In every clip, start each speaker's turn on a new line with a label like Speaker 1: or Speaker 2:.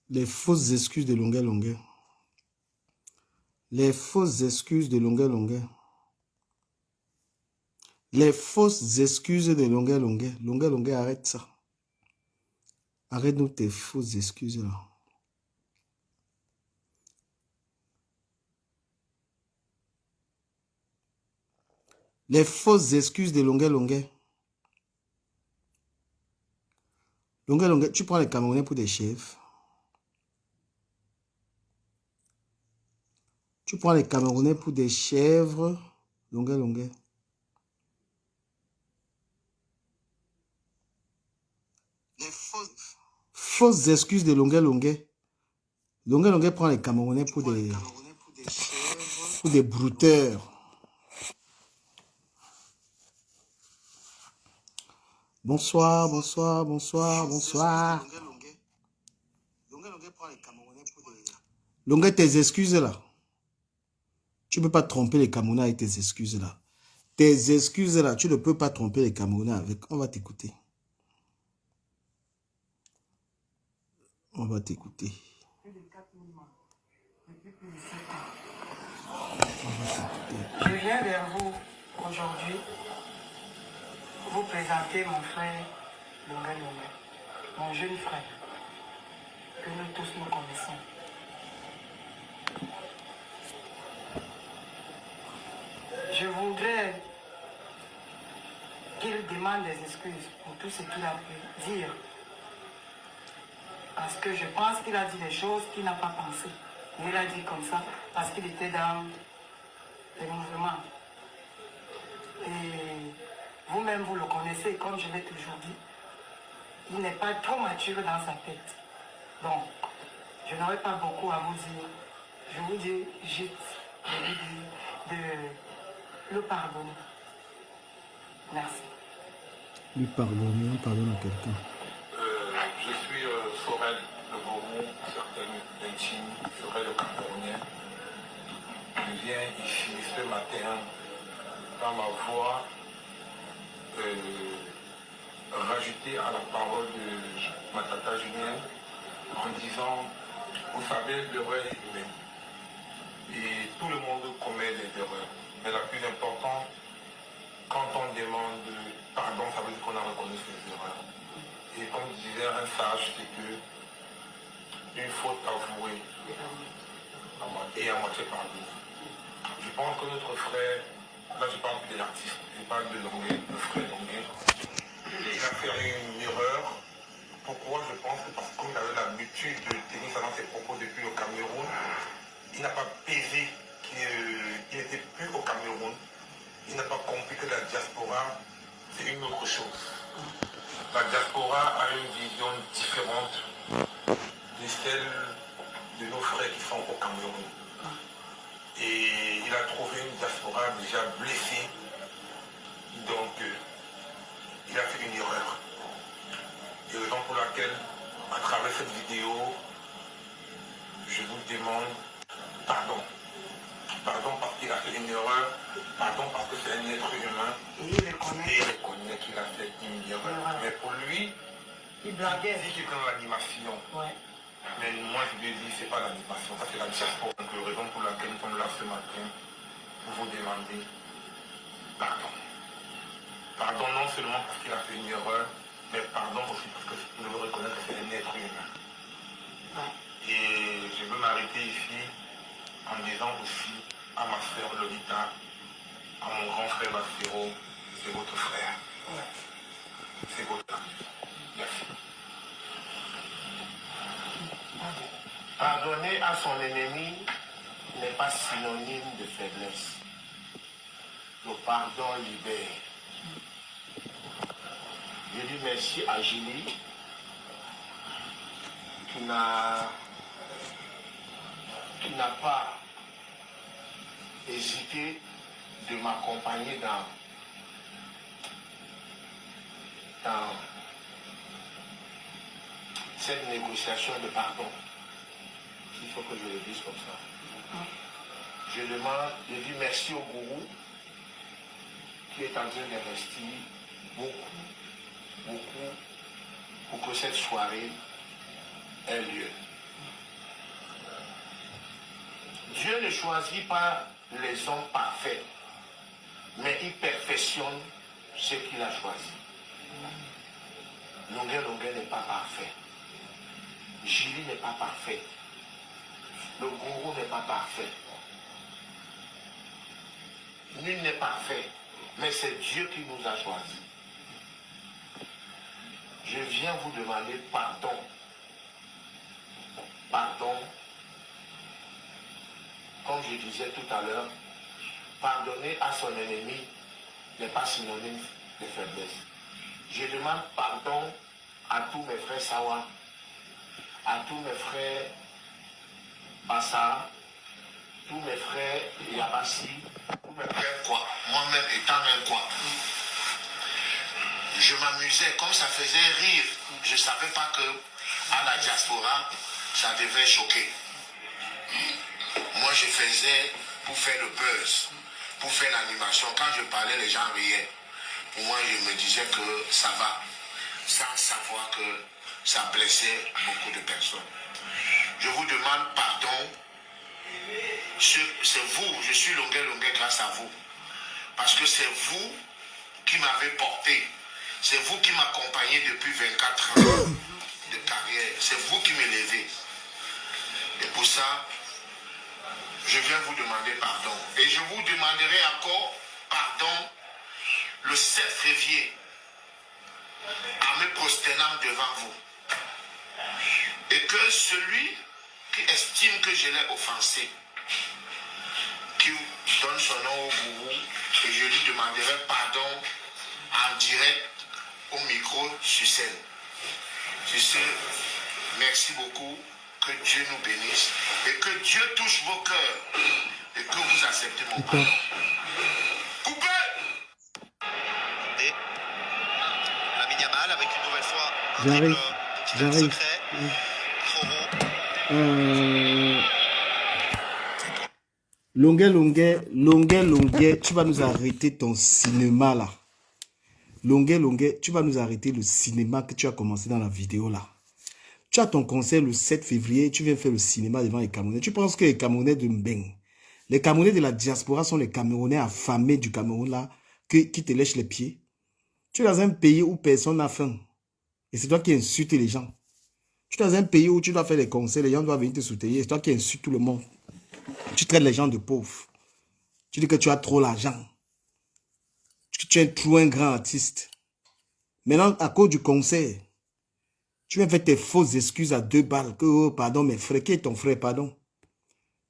Speaker 1: Les fausses excuses de longueur longueur. Les fausses excuses de longueur longueur. Les fausses excuses de longueur longueur. Longueur longueur, arrête ça. Arrête-nous tes fausses excuses là. Les fausses excuses de longueur longueur. Longueur longueur, tu prends les Camerounais pour des chefs. Tu prends les Camerounais pour des chèvres. Longueur longueur. Les fausses excuses de longueur longueur. Longueur longueur prend les Camerounais pour des brouteurs. Bonsoir, bonsoir, bonsoir, bonsoir. Longueur, tes excuses là. Tu ne peux pas tromper les Camerounais avec tes excuses là. Tes excuses là, tu ne peux pas tromper les Camerounais avec. On va t'écouter. On va t'écouter.
Speaker 2: Je viens vers vous aujourd'hui vous présenter mon frère Longa Longa, mon jeune frère, que nous tous nous connaissons. Je voudrais qu'il demande des excuses pour tout ce qu'il a pu dire. Parce que je pense qu'il a dit des choses qu'il n'a pas pensé. Il a dit comme ça parce qu'il était dans les mouvements. Et vous-même, vous le connaissez, comme je l'ai toujours dit. Il n'est pas trop mature dans sa tête. Donc, je n'aurais pas beaucoup à vous dire. Je vous dis juste de lui dire de le pardonner. Merci.
Speaker 1: Lui pardonner, on pardonne à quelqu'un.
Speaker 3: Je suis Sorel le Gourou, certains intimes, Sorel le Camerounais. Je viens ici ce matin dans ma voix rajouter à la parole de ma tata Julienne en disant, vous savez, l'erreur est humaine. Et tout le monde commet des erreurs. Mais la plus importante, quand on demande pardon, ça veut dire qu'on a reconnu ses erreurs. Et comme disait un sage, c'est que une faute avouée et à moitié pardonnée. Je pense que notre frère, là je parle de l'artiste, je parle de Longuet, le frère Longuet, il a fait une erreur. Pourquoi? Je pense que parce qu'il avait l'habitude de tenir ça dans ses propos depuis le Cameroun, il n'a pas pesé qu'il n'était plus au Cameroun. Il n'a pas compris que la diaspora, c'est une autre chose. La diaspora a une vision différente de celle de nos frères qui sont au Cameroun. Et il a trouvé une diaspora déjà blessée. Donc, il a fait une erreur. Et raison pour laquelle, à travers cette vidéo, je vous demande pardon. Pardon parce qu'il a fait une erreur. Pardon parce que c'est un être humain.
Speaker 2: Et il
Speaker 3: reconnaît qu'il a fait une erreur. Mais pour lui,
Speaker 2: il blaguait.
Speaker 3: Il dit qu'il est dans l'animation. Ouais. Mais moi, je lui ai dit, c'est pas l'animation, ça c'est la diaspora. Donc, la raison pour laquelle nous sommes là ce matin, pour vous demander pardon. Pardon non seulement parce qu'il a fait une erreur, mais pardon aussi parce que vous devez reconnaître que c'est un être humain. Ouais. Et je veux m'arrêter ici en disant aussi à ma soeur Lolita, à mon grand frère Bassero, c'est votre frère. Ouais. C'est votre ami. Merci.
Speaker 4: Pardonner à son ennemi n'est pas synonyme de faiblesse. Le pardon libère. Je dis merci à Julie qui n'a pas hésité de m'accompagner dans cette négociation de pardon. Il faut que je le dise comme ça. Je dis merci au gourou qui est en train d'investir beaucoup pour que cette soirée ait lieu. ne choisit pas les hommes parfaits, mais il perfectionne ce qu'il a choisi. Longuet n'est pas parfait. Julie n'est pas parfait. Le gourou n'est pas parfait. Nul n'est parfait, mais c'est Dieu qui nous a choisis. Je viens vous demander pardon. Pardon. Comme je disais tout à l'heure, pardonner à son ennemi n'est pas synonyme de faiblesse. Je demande pardon à tous mes frères Sawa, à tous mes frères Bassa, tous mes frères Yabassi, tous mes frères quoi, moi-même étant un quoi. Je m'amusais, comme ça faisait rire. Je ne savais pas que à la diaspora, ça devait choquer. Moi, je faisais pour faire le buzz, pour faire l'animation. Quand je parlais, les gens riaient. Pour moi, je me disais que ça va, sans savoir que ça blessait beaucoup de personnes. Je vous demande pardon. C'est vous, je suis Longuet grâce à vous. Parce que c'est vous qui m'avez porté. C'est vous qui m'accompagnez depuis 24 ans de carrière. C'est vous qui m'élevez. Et pour ça, je viens vous demander pardon. Et je vous demanderai encore pardon le 7 février en me prosternant devant vous. Et que celui qui estime que je l'ai offensé, qui donne son nom au gourou, et je lui demanderai pardon en direct au micro sur scène. Sur ce, merci beaucoup, que Dieu nous bénisse et que Dieu touche vos cœurs et que vous acceptez mon pardon. Coupez!
Speaker 5: Et Lamine Yamal avec une nouvelle fois un
Speaker 1: J'arrive.
Speaker 5: secret. Trop rond.
Speaker 1: Longuet, tu vas nous arrêter ton cinéma là. Longuet, tu vas nous arrêter le cinéma que tu as commencé dans la vidéo là. Tu as ton concert le 7 février, tu viens faire le cinéma devant les Camerounais. Tu penses que les Camerounais de Mbeng, les Camerounais de la diaspora sont les Camerounais affamés du Cameroun là, qui te lèchent les pieds. Tu es dans un pays où personne n'a faim. Et c'est toi qui insultes les gens. Tu es dans un pays où tu dois faire les concerts, les gens doivent venir te soutenir. C'est toi qui insultes tout le monde. Tu traites les gens de pauvres. Tu dis que tu as trop l'argent. Que tu es trop un grand artiste. Maintenant, à cause du concert, tu viens faire tes fausses excuses à 2 balles. Que, oh, pardon, mes frères. Qui est ton frère, pardon?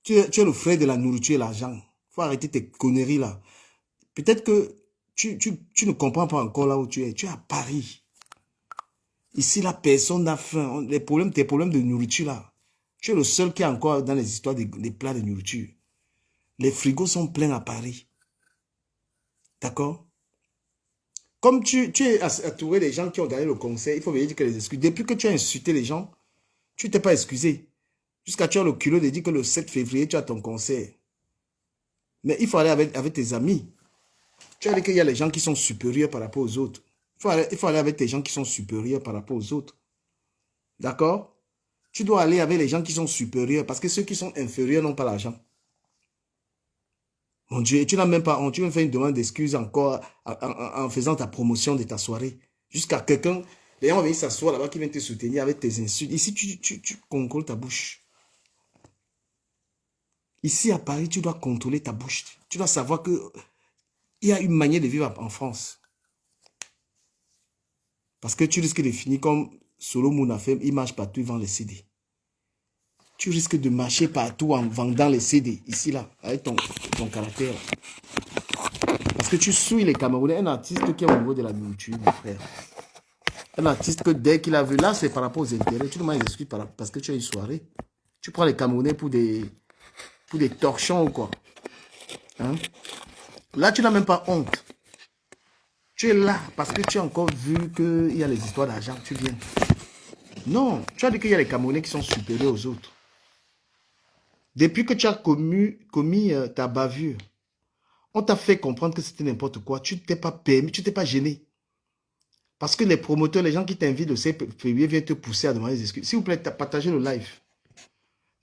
Speaker 1: Tu es le frère de la nourriture et l'argent. Il faut arrêter tes conneries là. Peut-être que tu ne comprends pas encore là où tu es. Tu es à Paris. Ici, là, personne n'a faim. Tes problèmes de nourriture là. Tu es le seul qui est encore dans les histoires des plats de nourriture. Les frigos sont pleins à Paris. D'accord? Comme tu es entouré des gens qui ont gagné le concert, il faut venir dire que les excuses. Depuis que tu as insulté les gens, tu ne t'es pas excusé. Jusqu'à tu as le culot de dire que le 7 février, tu as ton concert. Mais il faut aller avec tes amis. Tu as dit qu'il y a les gens qui sont supérieurs par rapport aux autres. Il faut aller avec tes gens qui sont supérieurs par rapport aux autres. D'accord? Tu dois aller avec les gens qui sont supérieurs parce que ceux qui sont inférieurs n'ont pas l'argent. Mon Dieu, tu n'as même pas honte. Tu me fais une demande d'excuse encore en faisant ta promotion de ta soirée. Jusqu'à quelqu'un, les gens vont venir s'asseoir là-bas qui vient te soutenir avec tes insultes. Ici, tu contrôles ta bouche. Ici, à Paris, tu dois contrôler ta bouche. Tu dois savoir qu'il y a une manière de vivre en France. Parce que tu risques de finir comme Solomon a fait, il marche partout, il vend les CD. Tu risques de marcher partout en vendant les CD, ici, là, avec ton caractère. Parce que tu souilles les Camerounais, un artiste qui est au niveau de la nourriture, mon frère. Un artiste que dès qu'il a vu, là, c'est par rapport aux intérêts. Tu demandes des excuses parce que tu as une soirée. Tu prends les Camerounais pour des torchons ou quoi. Hein? Là, tu n'as même pas honte. Tu es là parce que tu as encore vu qu'il y a les histoires d'argent. Tu viens. Non, tu as dit qu'il y a les Camerounais qui sont supérieurs aux autres. Depuis que tu as commis ta bavure, on t'a fait comprendre que c'était n'importe quoi. Tu ne t'es pas permis, tu ne t'es pas gêné. Parce que les promoteurs, les gens qui t'invitent le 7 février viennent te pousser à demander des excuses. S'il vous plaît, partagez le live.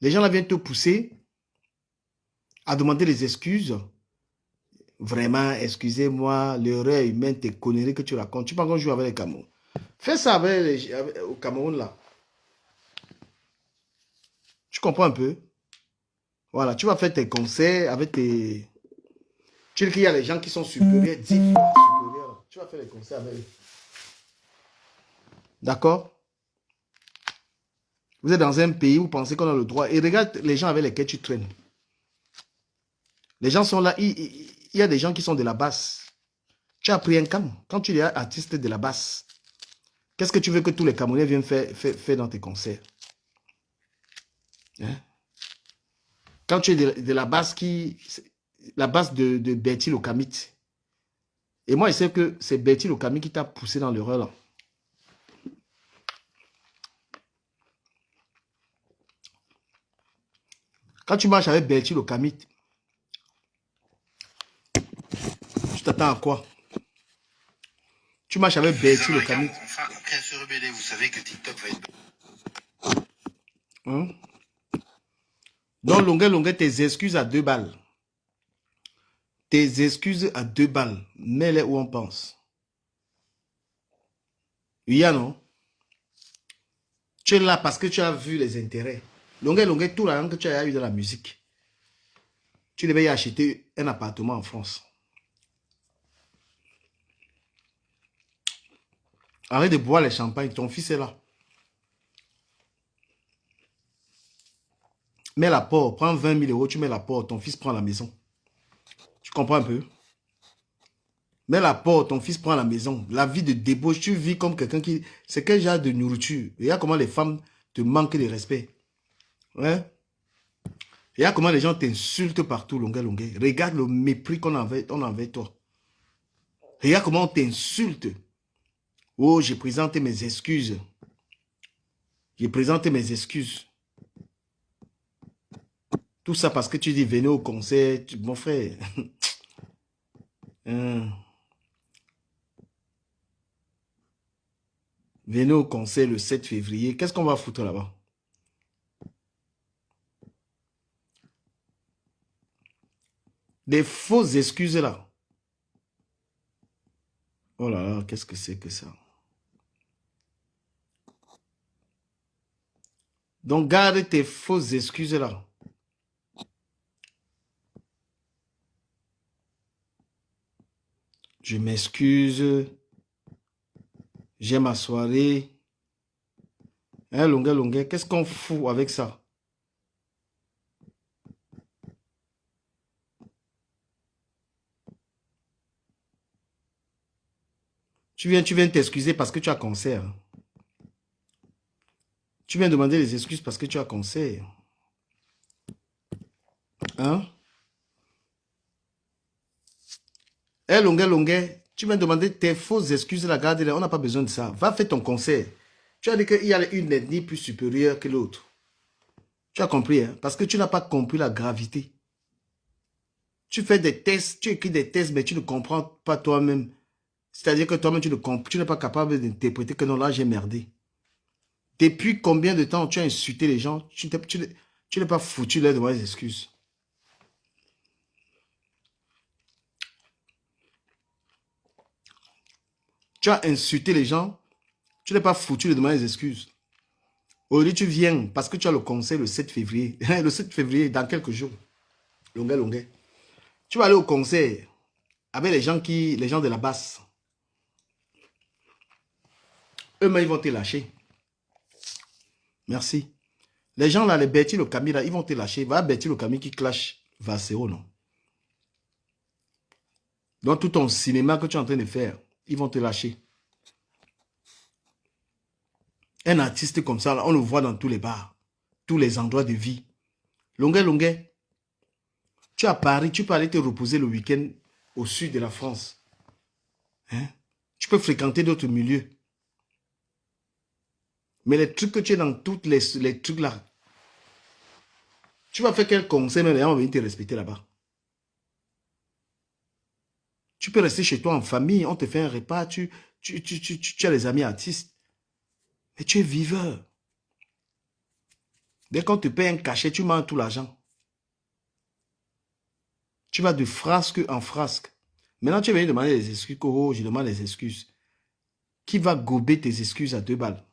Speaker 1: Les gens là viennent te pousser à demander des excuses. Vraiment, excusez-moi, l'erreur humaine, tes conneries que tu racontes. Tu penses qu'on joue avec les Cameroun. Fais ça au Cameroun, là. Tu comprends un peu? Voilà, tu vas faire tes concerts avec tes... Tu dis qu'il y a les gens qui sont supérieurs, 10 fois supérieurs. Tu vas faire les concerts avec eux. D'accord? Vous êtes dans un pays où vous pensez qu'on a le droit. Et regarde les gens avec lesquels tu traînes. Les gens sont là. Il y a des gens qui sont de la basse. Tu as pris un cam. Quand tu es artiste de la basse, qu'est-ce que tu veux que tous les Camerounais viennent faire dans tes concerts? Hein? Quand tu es de la basse la basse de Bertil Okamit. Et moi, je sais que c'est Bertil Okamit qui t'a poussé dans l'erreur là. Quand tu marches avec Bertil Okamit, tu t'attends à quoi? Tu marches avec Bertil Okamit.
Speaker 5: Enfin, après se rebeller, vous savez que TikTok va être...
Speaker 1: Hein? Donc, longueur, tes excuses à 2 balles. Tes excuses à 2 balles. Mets-les où on pense. Oui, non? Tu es là parce que tu as vu les intérêts. Longueur, tout l'argent que tu as eu dans la musique. Tu devais y acheter un appartement en France. Arrête de boire les champagnes. Ton fils est là. Mets l'apport. Prends 20 000 euros. Tu mets l'apport. Ton fils prend la maison. Tu comprends un peu? Mets l'apport. Ton fils prend la maison. La vie de débauche. Tu vis comme quelqu'un qui... C'est quel genre de nourriture? Regarde comment les femmes te manquent de respect. Ouais. Regarde comment les gens t'insultent partout, longueur. Regarde le mépris qu'on a envers toi. Regarde comment on t'insulte. Oh, j'ai présenté mes excuses. J'ai présenté mes excuses. Tout ça parce que tu dis, venez au concert. Mon frère. Venez au concert le 7 février. Qu'est-ce qu'on va foutre là-bas? Des fausses excuses là. Oh là là, qu'est-ce que c'est que ça? Donc, garde tes fausses excuses là. Je m'excuse. J'ai ma soirée. Hein, longueur. Qu'est-ce qu'on fout avec ça? Tu viens t'excuser parce que tu as concert. Tu viens demander des excuses parce que tu as concert. Hein? Hé, longueur. Tu viens demander tes fausses excuses, la garde, on n'a pas besoin de ça. Va faire ton concert. Tu as dit qu'il y a une ethnie plus supérieure que l'autre. Tu as compris, hein? Parce que tu n'as pas compris la gravité. Tu fais des tests, tu écris des tests, mais tu ne comprends pas toi-même. C'est-à-dire que toi-même, tu n'es pas capable d'interpréter que non, là, j'ai merdé. Depuis combien de temps tu as insulté les gens? Tu n'es pas foutu là devant les excuses. Tu as insulté les gens, tu n'es pas foutu de demander des excuses. Aujourd'hui, tu viens parce que tu as le concert le 7 février. Le 7 février, dans quelques jours. Longueur. Tu vas aller au concert avec les gens de la basse. Eux-mêmes, ils vont te lâcher. Merci. Les gens là, les Bertil Okamit là, ils vont te lâcher. Va Bertil Okamit qui clash Vaseo, non? Dans tout ton cinéma que tu es en train de faire, ils vont te lâcher. Un artiste comme ça, là, on le voit dans tous les bars, tous les endroits de vie. Longueur. Tu es à Paris, tu peux aller te reposer le week-end au sud de la France. Hein? Tu peux fréquenter d'autres milieux. Mais les trucs que tu es dans tous les trucs là, tu vas faire quel concert, mais les gens vont venir te respecter là-bas. Tu peux rester chez toi en famille, on te fait un repas, tu as les amis artistes. Mais tu es viveur. Dès qu'on te paye un cachet, tu manges tout l'argent. Tu vas de frasque en frasque. Maintenant, tu es venu demander des excuses. Oh, je demande des excuses. Qui va gober tes excuses à 2 balles?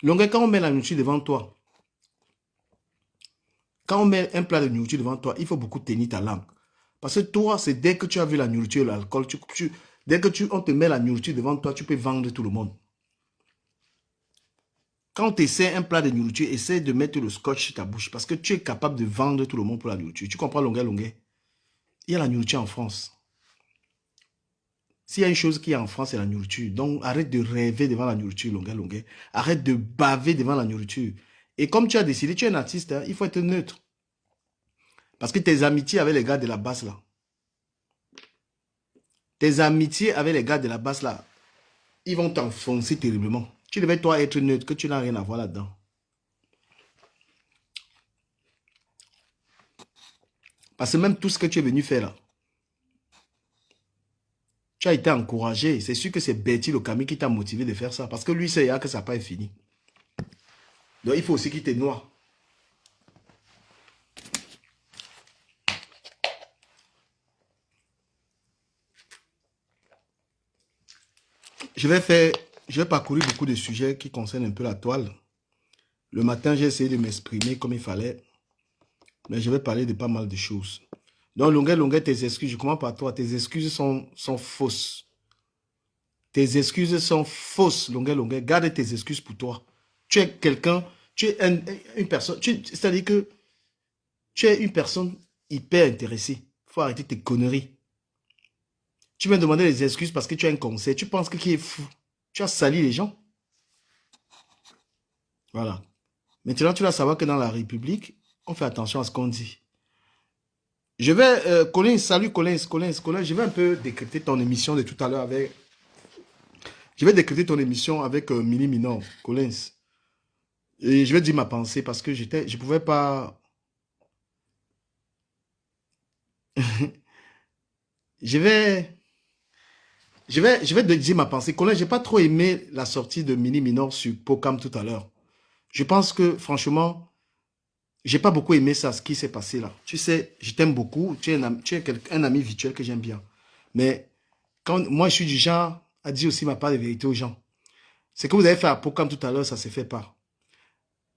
Speaker 1: Longueur, quand on met la nourriture devant toi, quand on met un plat de nourriture devant toi, il faut beaucoup tenir ta langue. Parce que toi, c'est dès que tu as vu la nourriture, l'alcool, dès que on te met la nourriture devant toi, tu peux vendre tout le monde. Quand tu essaies un plat de nourriture, essaie de mettre le scotch sur ta bouche parce que tu es capable de vendre tout le monde pour la nourriture. Tu comprends, longueur? Il y a la nourriture en France. S'il y a une chose qui est en France, c'est la nourriture. Donc, arrête de rêver devant la nourriture, longueur. Arrête de baver devant la nourriture. Et comme tu as décidé, tu es un artiste, hein, il faut être neutre. Parce que tes amitiés avec les gars de la basse, là, ils vont t'enfoncer terriblement. Tu devais, toi, être neutre, que tu n'as rien à voir là-dedans. Parce que même tout ce que tu es venu faire là, tu as été encouragé. C'est sûr que c'est Betty le Camille qui t'a motivé de faire ça. Parce que lui, c'est que ça n'a pas fini. Donc, il faut aussi qu'il te noie. Je vais parcourir beaucoup de sujets qui concernent un peu la toile. Le matin, j'ai essayé de m'exprimer comme il fallait. Mais je vais parler de pas mal de choses. Donc, longueur, tes excuses, je commence par toi. Tes excuses sont fausses. Tes excuses sont fausses, longueur. Garde tes excuses pour toi. Tu es quelqu'un, tu es une personne, c'est-à-dire que tu es une personne hyper intéressée. Il faut arrêter tes conneries. Tu viens demander des excuses parce que tu as un conseil. Tu penses que qui est fou? Tu as sali les gens. Voilà. Maintenant, tu dois savoir que dans la République, on fait attention à ce qu'on dit. Je vais, Collins, salut Collins, je vais un peu décrypter ton émission de tout à l'heure avec... Je vais décrypter ton émission avec Mini Minor, Collins. Et je vais dire ma pensée parce que je pouvais pas... je vais te dire ma pensée. Collins, j'ai pas trop aimé la sortie de Mini Minor sur Pocam tout à l'heure. Je pense que, franchement, j'ai pas beaucoup aimé ça, ce qui s'est passé là. Tu sais, je t'aime beaucoup. Tu es un ami virtuel que j'aime bien. Mais quand moi, je suis du genre à dire aussi ma part de vérité aux gens. Ce que vous avez fait à Pocam tout à l'heure, ça ne se fait pas.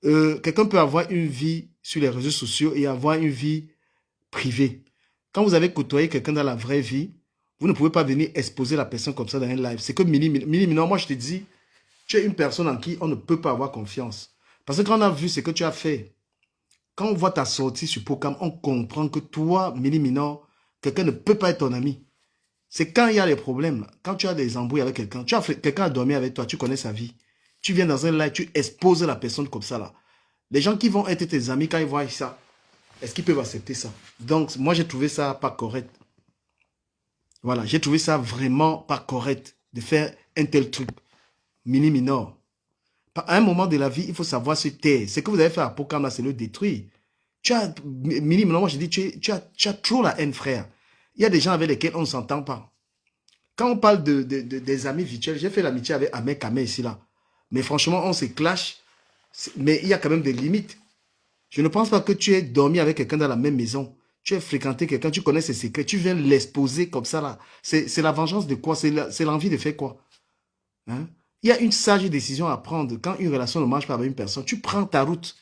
Speaker 1: Quelqu'un peut avoir une vie sur les réseaux sociaux et avoir une vie privée. Quand vous avez côtoyé quelqu'un dans la vraie vie, vous ne pouvez pas venir exposer la personne comme ça dans un live. C'est que Minimino, moi je te dis, tu es une personne en qui on ne peut pas avoir confiance. Parce que quand on a vu ce que tu as fait, quand on voit ta sortie sur Pocam, on comprend que toi, Minimino, quelqu'un ne peut pas être ton ami. C'est quand il y a des problèmes, quand tu as des embrouilles avec quelqu'un, quelqu'un a dormi avec toi, tu connais sa vie. Tu viens dans un live, tu exposes la personne comme ça là. Les gens qui vont être tes amis, quand ils voient ça, est-ce qu'ils peuvent accepter ça? Donc, moi, j'ai trouvé ça pas correct. Voilà, j'ai trouvé ça vraiment pas correct de faire un tel truc. Minor. À un moment de la vie, il faut savoir se taire. Ce que vous avez fait à Pocam là, c'est le détruire. Minor, moi, je dis, tu as trop la haine, frère. Il y a des gens avec lesquels on ne s'entend pas. Quand on parle des amis virtuels, j'ai fait l'amitié avec Ahmed Kamé ici là. Mais franchement, on se clash. Mais il y a quand même des limites. Je ne pense pas que tu aies dormi avec quelqu'un dans la même maison. Tu as fréquenté quelqu'un, tu connais ses secrets. Tu viens l'exposer comme ça là. C'est la vengeance de quoi? C'est l'envie de faire quoi? Hein? Il y a une sage décision à prendre. Quand une relation ne marche pas avec une personne, tu prends ta route.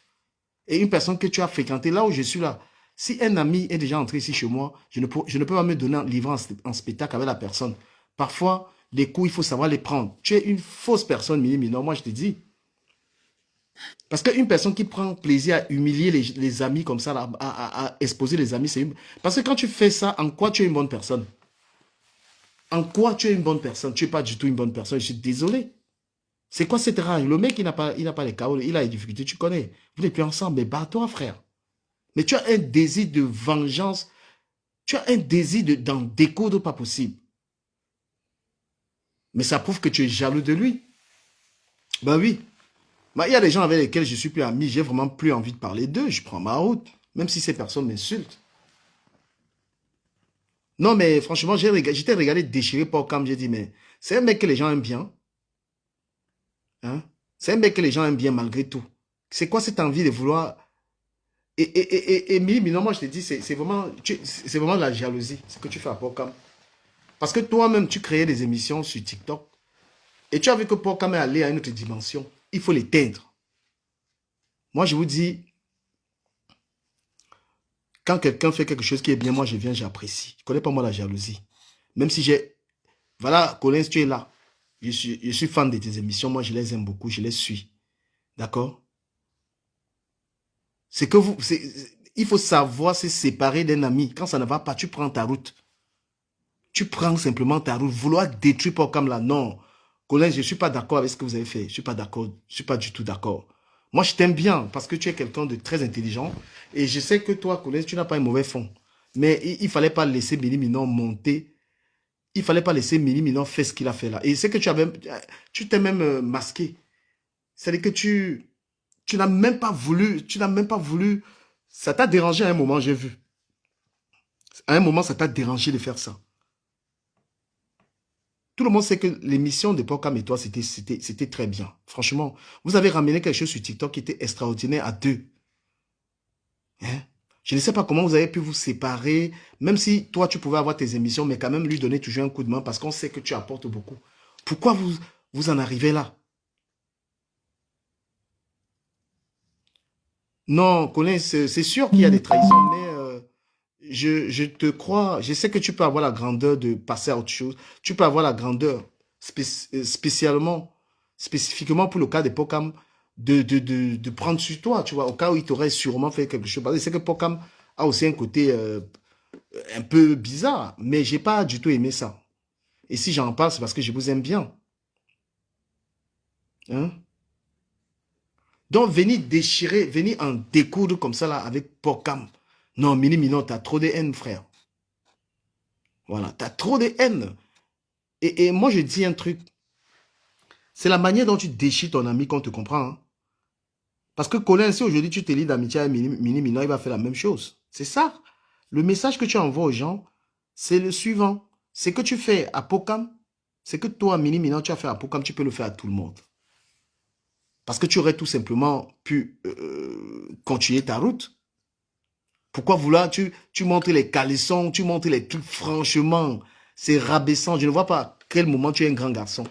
Speaker 1: Et une personne que tu as fréquentée, là où je suis là, si un ami est déjà entré ici chez moi, je ne peux pas me donner un livre en spectacle avec la personne. Parfois, les coups, il faut savoir les prendre. Tu es une fausse personne, Minor, moi je te dis. Parce qu'une personne qui prend plaisir à humilier les amis comme ça, là, à exposer les amis, c'est une... Parce que quand tu fais ça, en quoi tu es une bonne personne? En quoi tu es une bonne personne? Tu n'es pas du tout une bonne personne, je suis désolé. C'est quoi cette rage? Le mec, il n'a pas les chaos, il a les difficultés, tu connais. Vous n'êtes plus ensemble, mais bats-toi, frère. Mais tu as un désir de vengeance, tu as un désir d'en découdre pas possible. Mais ça prouve que tu es jaloux de lui. Ben oui. Il y a des gens avec lesquels je suis plus ami, j'ai vraiment plus envie de parler d'eux, je prends ma route, même si ces personnes m'insultent. Non, mais franchement, j'étais regardé déchiré par comme j'ai dit, mais c'est un mec que les gens aiment bien. Hein? C'est un mec que les gens aiment bien malgré tout. C'est quoi cette envie de vouloir... Et Mimi, non, moi je te dis, c'est vraiment de la jalousie, ce que tu fais à Pocam. Parce que toi-même, tu créais des émissions sur TikTok et tu as vu que Pocam est allé à une autre dimension. Il faut l'éteindre. Moi, je vous dis, quand quelqu'un fait quelque chose qui est bien, moi je viens, j'apprécie. Je ne connais pas moi la jalousie. Même si j'ai... Voilà, Collins, tu es là. Je suis fan de tes émissions, moi je les aime beaucoup, je les suis. D'accord? C'est que il faut savoir se séparer d'un ami. Quand ça ne va pas, tu prends ta route. Tu prends simplement ta route. Vouloir détruire Pocam là, non. Colin, je ne suis pas d'accord avec ce que vous avez fait. Je ne suis pas d'accord. Je ne suis pas du tout d'accord. Moi, je t'aime bien parce que tu es quelqu'un de très intelligent. Et je sais que toi, Colin, tu n'as pas un mauvais fond. Mais il ne fallait pas laisser Mini Minon monter. Il ne fallait pas laisser Mini Minon faire ce qu'il a fait là. Et c'est que tu t'es même masqué. C'est-à-dire que tu n'as même pas voulu, ça t'a dérangé à un moment, j'ai vu. À un moment, ça t'a dérangé de faire ça. Tout le monde sait que l'émission de Pocam et toi, c'était très bien. Franchement, vous avez ramené quelque chose sur TikTok qui était extraordinaire à deux. Hein? Je ne sais pas comment vous avez pu vous séparer, même si toi, tu pouvais avoir tes émissions, mais quand même lui donner toujours un coup de main parce qu'on sait que tu apportes beaucoup. Pourquoi vous en arrivez là? Non, Colin, c'est sûr qu'il y a des trahisons, mais je te crois. Je sais que tu peux avoir la grandeur de passer à autre chose. Tu peux avoir la grandeur, spécifiquement pour le cas de Pocam, de prendre sur toi, tu vois, au cas où il t'aurait sûrement fait quelque chose. Parce que c'est que Pocam a aussi un côté un peu bizarre, mais j'ai pas du tout aimé ça. Et si j'en parle, c'est parce que je vous aime bien. Hein? Donc, venir déchirer, venir en découdre comme ça là avec Pocam. Non, Mini Minon, t'as trop de haine, frère. Voilà, t'as trop de haine. Et moi, je dis un truc. C'est la manière dont tu déchires ton ami qu'on te comprend. Hein. Parce que Colin, si aujourd'hui tu te lis d'amitié à Mini Minon, il va faire la même chose. C'est ça. Le message que tu envoies aux gens, c'est le suivant. Ce que tu fais à Pocam, c'est que toi, Mini Minon, tu as fait à Pocam, tu peux le faire à tout le monde. Parce que tu aurais tout simplement pu continuer ta route. Pourquoi vouloir, tu montres les caleçons, tu montres les trucs, franchement, c'est rabaissant. Je ne vois pas à quel moment tu es un grand garçon.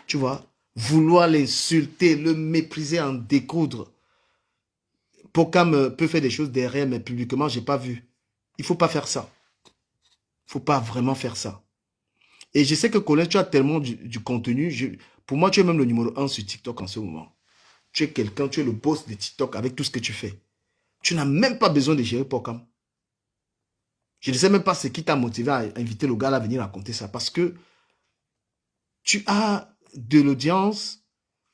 Speaker 1: Tu vois, vouloir l'insulter, le mépriser, en découdre. Pocam peut faire des choses derrière, mais publiquement, je n'ai pas vu. Il ne faut pas faire ça. Il ne faut pas vraiment faire ça. Et je sais que Colin, tu as tellement du contenu. Pour moi, tu es même le numéro 1 sur TikTok en ce moment. Tu es quelqu'un, tu es le boss de TikTok avec tout ce que tu fais. Tu n'as même pas besoin de gérer Pocam. Je ne sais même pas ce qui t'a motivé à inviter le gars à venir raconter ça. Parce que tu as de l'audience,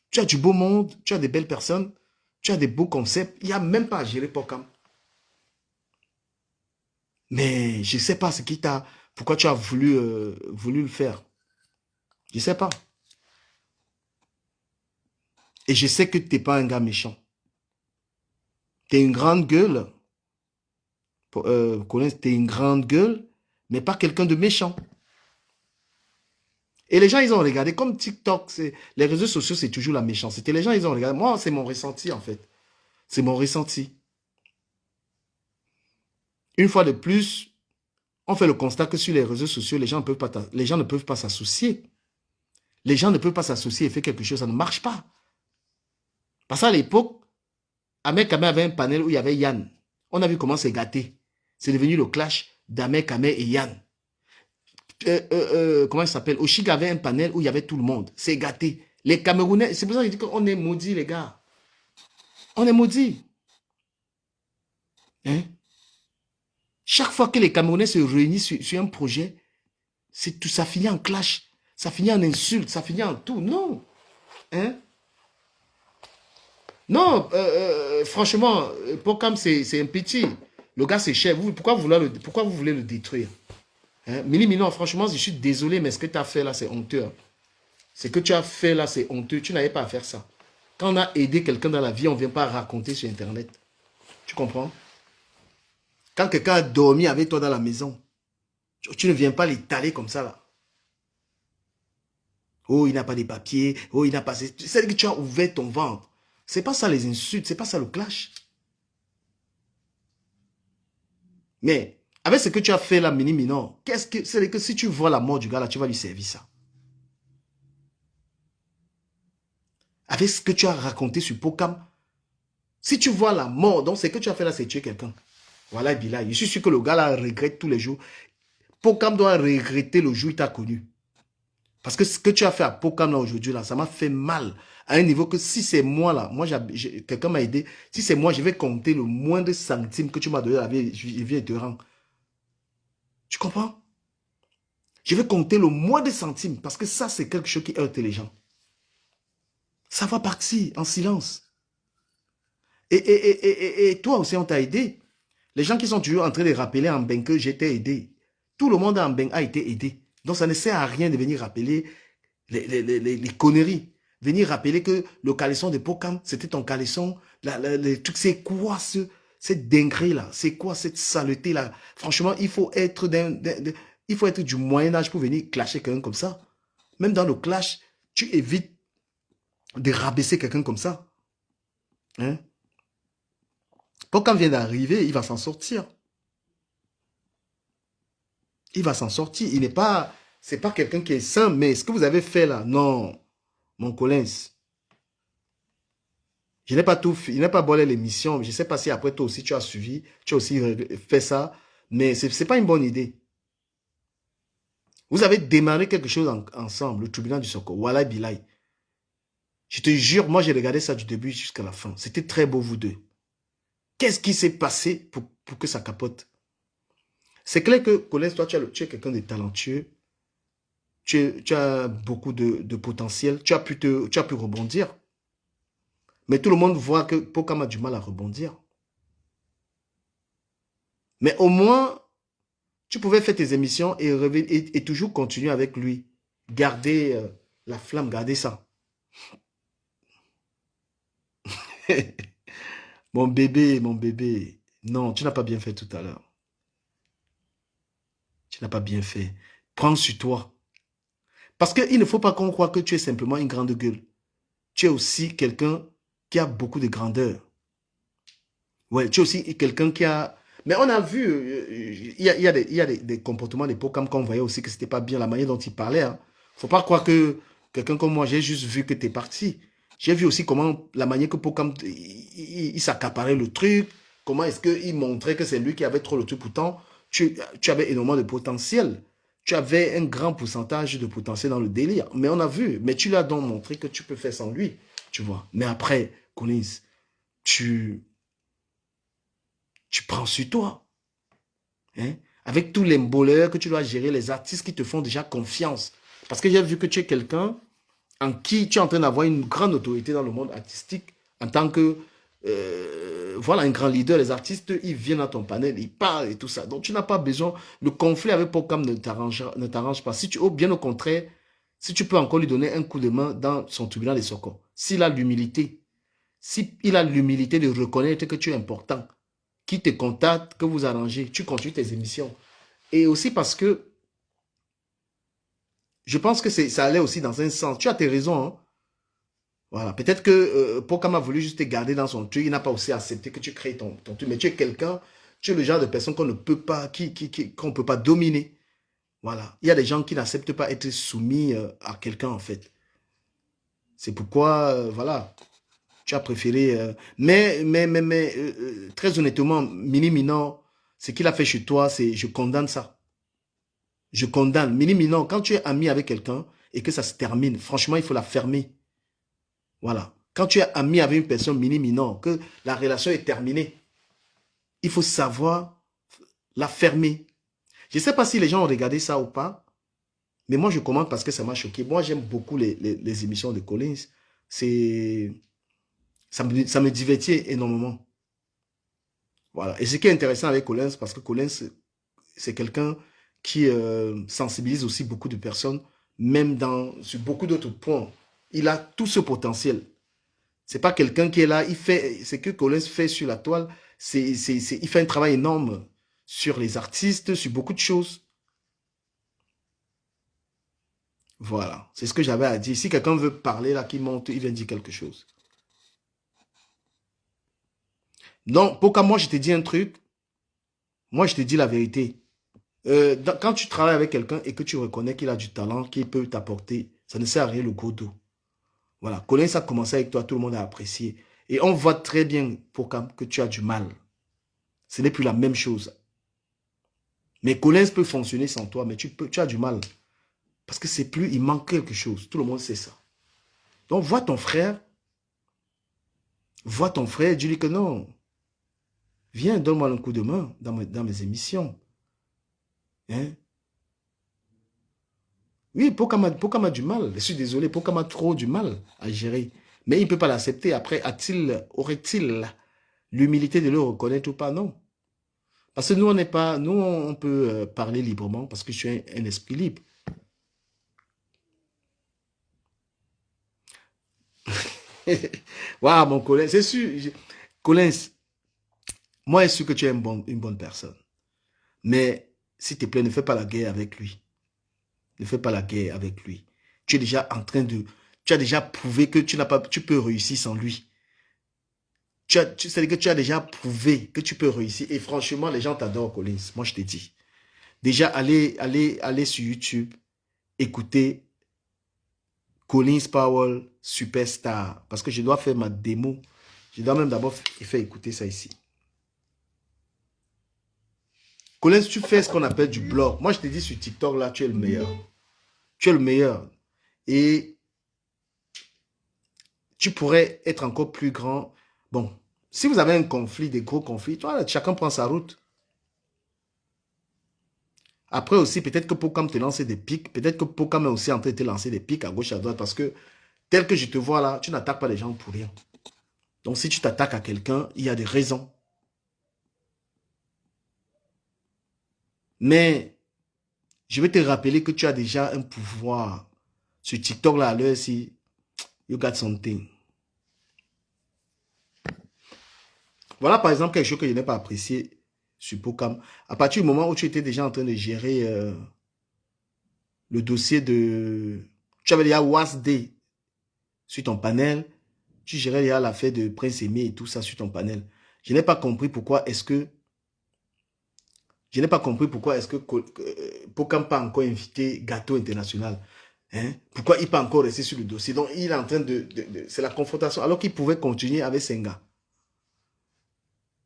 Speaker 1: tu as du beau monde, tu as des belles personnes, tu as des beaux concepts. Il n'y a même pas à gérer Pocam. Mais je ne sais pas ce qui t'a... Pourquoi tu as voulu le faire. Je ne sais pas. Et je sais que tu n'es pas un gars méchant. Tu es une grande gueule. Colin, tu es une grande gueule, mais pas quelqu'un de méchant. Et les gens, ils ont regardé, comme TikTok, les réseaux sociaux, c'est toujours la méchanceté. Les gens, ils ont regardé. Moi, c'est mon ressenti, en fait. C'est mon ressenti. Une fois de plus, on fait le constat que sur les réseaux sociaux, les gens ne peuvent pas s'associer. Les gens ne peuvent pas s'associer et faire quelque chose, ça ne marche pas. Parce qu'à l'époque, Ahmed Kamé avait un panel où il y avait Yann. On a vu comment c'est gâté. C'est devenu le clash d'Ahmed Kamé et Yann. Comment il s'appelle? Oshig avait un panel où il y avait tout le monde. C'est gâté. Les Camerounais, c'est pour ça que je dis qu'on est maudits, les gars. On est maudits. Hein? Chaque fois que les Camerounais se réunissent sur un projet, tout, ça finit en clash. Ça finit en insulte. Ça finit en tout. Non. Hein? Non, franchement, Pocam, c'est un petit. Le gars, c'est cher. Pourquoi vous voulez le détruire? Hein? Mini Minon, franchement, je suis désolé, mais ce que tu as fait là, c'est honteux. Ce que tu as fait là, c'est honteux. Tu n'avais pas à faire ça. Quand on a aidé quelqu'un dans la vie, on ne vient pas raconter sur Internet. Tu comprends? Quand quelqu'un a dormi avec toi dans la maison, tu ne viens pas l'étaler comme ça là. Oh, il n'a pas de papiers. Oh, il n'a pas... C'est que tu as ouvert ton ventre. C'est pas ça les insultes. C'est pas ça le clash. Mais avec ce que tu as fait là, Mini Minon, c'est que si tu vois la mort du gars là, tu vas lui servir ça. Avec ce que tu as raconté sur Pokam, si tu vois la mort, donc ce que tu as fait là, c'est tuer quelqu'un. Voilà, Bilal. Je suis sûr que le gars là regrette tous les jours. Pokam doit regretter le jour où il t'a connu. Parce que ce que tu as fait à Pokam là aujourd'hui, là, ça m'a fait mal. À un niveau que si c'est moi là, quelqu'un m'a aidé. Si c'est moi, je vais compter le moindre centime que tu m'as donné la vie, je viens te rendre. Tu comprends? Je vais compter le moindre centime parce que ça, c'est quelque chose qui heurte les gens. Ça va partir en silence. Et toi aussi, on t'a aidé. Les gens qui sont toujours en train de rappeler en bain que j'étais aidé. Tout le monde en bain a été aidé. Donc, ça ne sert à rien de venir rappeler les conneries. Venir rappeler que le caleçon de Pokam, c'était ton caleçon. C'est quoi cette dinguerie-là? C'est quoi cette saleté-là? Franchement, il faut être du Moyen-Âge pour venir clasher quelqu'un comme ça. Même dans le clash, tu évites de rabaisser quelqu'un comme ça. Hein? Pokam vient d'arriver, il va s'en sortir. Il va s'en sortir. C'est pas quelqu'un qui est sain, mais ce que vous avez fait là, non, mon Collins. Je n'ai pas tout fait, il n'a pas volé l'émission. Je ne sais pas si après toi aussi tu as suivi, tu as aussi fait ça, mais ce n'est pas une bonne idée. Vous avez démarré quelque chose ensemble, le tribunal du Soko. Wallah Bilay. Je te jure, moi j'ai regardé ça du début jusqu'à la fin. C'était très beau vous deux. Qu'est-ce qui s'est passé pour que ça capote? C'est clair que, Collins, toi, tu es quelqu'un de talentueux. Tu as beaucoup de potentiel. Tu as pu rebondir. Mais tout le monde voit que Pokam a du mal à rebondir. Mais au moins, tu pouvais faire tes émissions et toujours continuer avec lui. Garder la flamme, garder ça. Mon bébé. Non, tu n'as pas bien fait tout à l'heure. Tu n'as pas bien fait. Prends sur toi. Parce qu'il ne faut pas qu'on croie que tu es simplement une grande gueule. Tu es aussi quelqu'un qui a beaucoup de grandeur. Ouais, tu es aussi quelqu'un qui a... Mais on a vu, il y a des comportements des Pokam qu'on voyait aussi que c'était pas bien la manière dont il parlait. Hein. Faut pas croire que quelqu'un comme moi, j'ai juste vu que tu es parti. J'ai vu aussi comment la manière que Pokam, il s'accaparait le truc. Comment est-ce qu'il montrait que c'est lui qui avait trop le truc. Pourtant, tu avais énormément de potentiel. Tu avais un grand pourcentage de potentiel dans le délire. Mais on a vu. Mais tu lui as donc montré que tu peux faire sans lui. Tu vois. Mais après, Collins, tu prends sur toi. Hein? Avec tous les boleurs que tu dois gérer, les artistes qui te font déjà confiance. Parce que j'ai vu que tu es quelqu'un en qui tu es en train d'avoir une grande autorité dans le monde artistique. En tant que, voilà, un grand leader. Les artistes, ils viennent à ton panel, ils parlent et tout ça. Donc, tu n'as pas besoin. Le conflit avec Pokam ne t'arrange pas. Bien au contraire, si tu peux encore lui donner un coup de main dans son tribunal de Soko. S'il a l'humilité de reconnaître que tu es important, qui te contacte, que vous arrangez, tu continues tes émissions. Et aussi parce que je pense que ça allait aussi dans un sens. Tu as tes raisons. Hein? Voilà. Peut-être que Pokam a voulu juste te garder dans son truc. Il n'a pas aussi accepté que tu crées ton truc. Mais tu es quelqu'un, tu es le genre de personne qu'on ne peut pas, qu'on ne peut pas dominer. Voilà. Il y a des gens qui n'acceptent pas être soumis à quelqu'un, en fait. C'est pourquoi, voilà, tu as préféré... très honnêtement, Mini Minon, ce qu'il a fait chez toi, je condamne ça. Je condamne. Mini Minon, quand tu es ami avec quelqu'un et que ça se termine, franchement, il faut la fermer. Voilà. Quand tu es ami avec une personne, Mini Minon, que la relation est terminée, il faut savoir la fermer. Je ne sais pas si les gens ont regardé ça ou pas, mais moi, je commente parce que ça m'a choqué. Moi, j'aime beaucoup les émissions de Collins. Ça me divertit énormément. Voilà. Et ce qui est intéressant avec Collins, parce que Collins, c'est quelqu'un qui sensibilise aussi beaucoup de personnes, même sur beaucoup d'autres points. Il a tout ce potentiel. C'est pas quelqu'un qui est là, ce que Collins fait sur la toile, il fait un travail énorme sur les artistes, sur beaucoup de choses. Voilà, c'est ce que j'avais à dire. Si quelqu'un veut parler, là, qui monte, il vient dire quelque chose. Donc, pourquoi moi, je te dis un truc, moi, je te dis la vérité. Quand tu travailles avec quelqu'un et que tu reconnais qu'il a du talent, qu'il peut t'apporter, ça ne sert à rien le gros dos. Voilà, Collins a commencé avec toi, tout le monde a apprécié. Et on voit très bien, pourquoi, que tu as du mal. Ce n'est plus la même chose. Mais Collins peut fonctionner sans toi, mais tu as du mal. Parce que c'est plus, il manque quelque chose. Tout le monde sait ça. Donc, vois ton frère, dis-lui que non. Viens, donne-moi un coup de main dans mes émissions. Hein? Oui, Pokam a du mal. Je suis désolé, Pokam a trop du mal à gérer. Mais il ne peut pas l'accepter. Après, aurait-il l'humilité de le reconnaître ou pas? Non. Parce que nous, on n'est pas, nous, on peut parler librement parce que je suis un esprit libre. Waouh, mon Collins, c'est sûr. Collins, moi, je suis sûr que tu es une bonne personne. Mais, s'il te plaît, ne fais pas la guerre avec lui. Ne fais pas la guerre avec lui. Tu es déjà en train de... Tu as déjà prouvé que tu peux réussir sans lui. C'est-à-dire que tu as déjà prouvé que tu peux réussir. Et franchement, les gens t'adorent, Collins. Moi, je te dis. Déjà, allez sur YouTube, écoutez Collins Powell Superstar. Parce que je dois faire ma démo. Je dois même d'abord faire écouter ça ici. Collins, tu fais ce qu'on appelle du blog. Moi, je te dis sur TikTok, là, tu es le meilleur. Tu es le meilleur. Et tu pourrais être encore plus grand. Bon, si vous avez un conflit, des gros conflits, voilà, chacun prend sa route. Après aussi, peut-être que Pokam te lance des pics. Peut-être que Pokam est aussi en train de te lancer des pics à gauche, à droite. Parce que, tel que je te vois là, tu n'attaques pas les gens pour rien. Donc, si tu t'attaques à quelqu'un, il y a des raisons. Mais, je vais te rappeler que tu as déjà un pouvoir. Sur TikTok là, à l'heure ci, you got something. Voilà par exemple quelque chose que je n'ai pas apprécié sur Pokam. À partir du moment où tu étais déjà en train de gérer le dossier de... Tu avais déjà WASD sur ton panel. Tu gérais déjà l'affaire de Prince Aimé et tout ça sur ton panel. Je n'ai pas compris pourquoi est-ce que... Pokam n'a pas encore invité Gâteau International. Hein? Pourquoi il n'est pas encore resté sur le dossier? Donc il est en train de c'est la confrontation. Alors qu'il pouvait continuer avec Senga.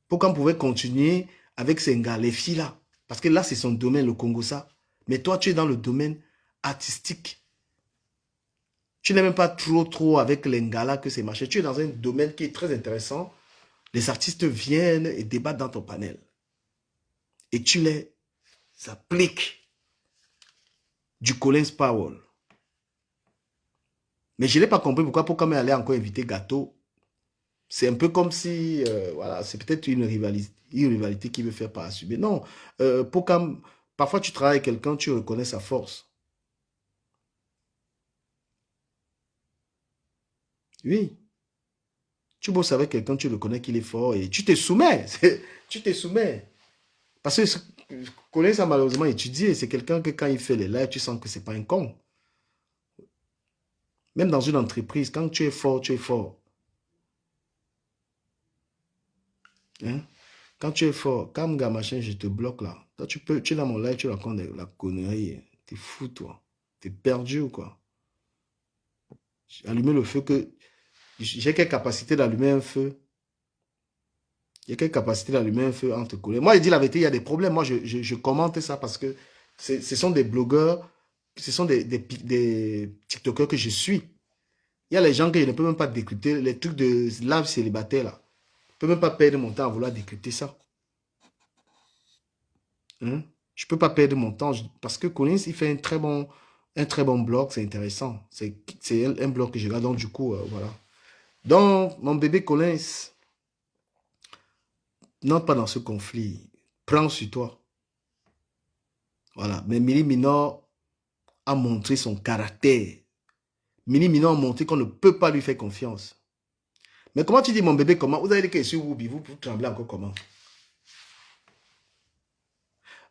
Speaker 1: Pourquoi on pouvait continuer avec Senga, les filles là? Parce que là, c'est son domaine, le Congo, ça. Mais toi, tu es dans le domaine artistique. Tu n'es même pas trop avec les Ngala que c'est marché. Tu es dans un domaine qui est très intéressant. Les artistes viennent et débattent dans ton panel. Et tu les appliques du Collins Powell. Mais je n'ai pas compris pourquoi elle allait encore inviter Gâteau. C'est un peu comme si, voilà, c'est peut-être une rivalité qui veut faire par assumer. Non, parfois tu travailles avec quelqu'un, tu reconnais sa force. Oui. Tu bosses avec quelqu'un, tu reconnais qu'il est fort et tu te soumets. Tu te soumets. Parce que Collins a malheureusement étudié. C'est quelqu'un que quand il fait les lives, tu sens que c'est pas un con. Même dans une entreprise, quand tu es fort, tu es fort. Hein? Quand tu es fort, comme gars machin, je te bloque là. Toi, tu es dans mon live, tu racontes la connerie. T'es fou, toi. T'es perdu ou quoi? Allumer le feu que... J'ai quelle capacité d'allumer un feu? J'ai quelle capacité d'allumer un feu entre collègues? Moi, je dis la vérité, il y a des problèmes. Moi, je commente ça parce que ce sont des blogueurs, ce sont des TikTokers que je suis. Il y a les gens que je ne peux même pas décrypter, les trucs de lave célibataire là. Je ne peux même pas perdre mon temps à vouloir décrypter ça. Hein? Je ne peux pas perdre mon temps parce que Collins, il fait un très bon blog, c'est intéressant. C'est un blog que je regarde, donc du coup, voilà. Donc, mon bébé Collins, n'entre pas dans ce conflit. Prends sur toi. Voilà. Mais Mili Minor a montré son caractère. Mili Minor a montré qu'on ne peut pas lui faire confiance. Mais comment tu dis, mon bébé, comment? Vous avez dit que sur Woubi, vous tremblez encore comment?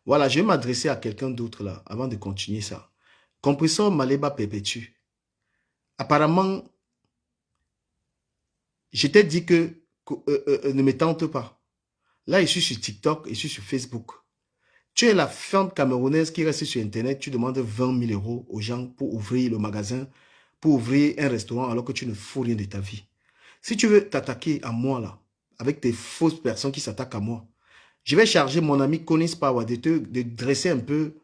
Speaker 1: Voilà, je vais m'adresser à quelqu'un d'autre là, avant de continuer ça. Compresseur Maleba perpétue. Apparemment, je t'ai dit que ne me tente pas. Là, je suis sur TikTok et je suis sur Facebook. Tu es la femme camerounaise qui reste sur Internet, tu demandes 20 000 € aux gens pour ouvrir le magasin, pour ouvrir un restaurant alors que tu ne fous rien de ta vie. Si tu veux t'attaquer à moi là, avec tes fausses personnes qui s'attaquent à moi, je vais charger mon ami Collins Power de dresser un peu,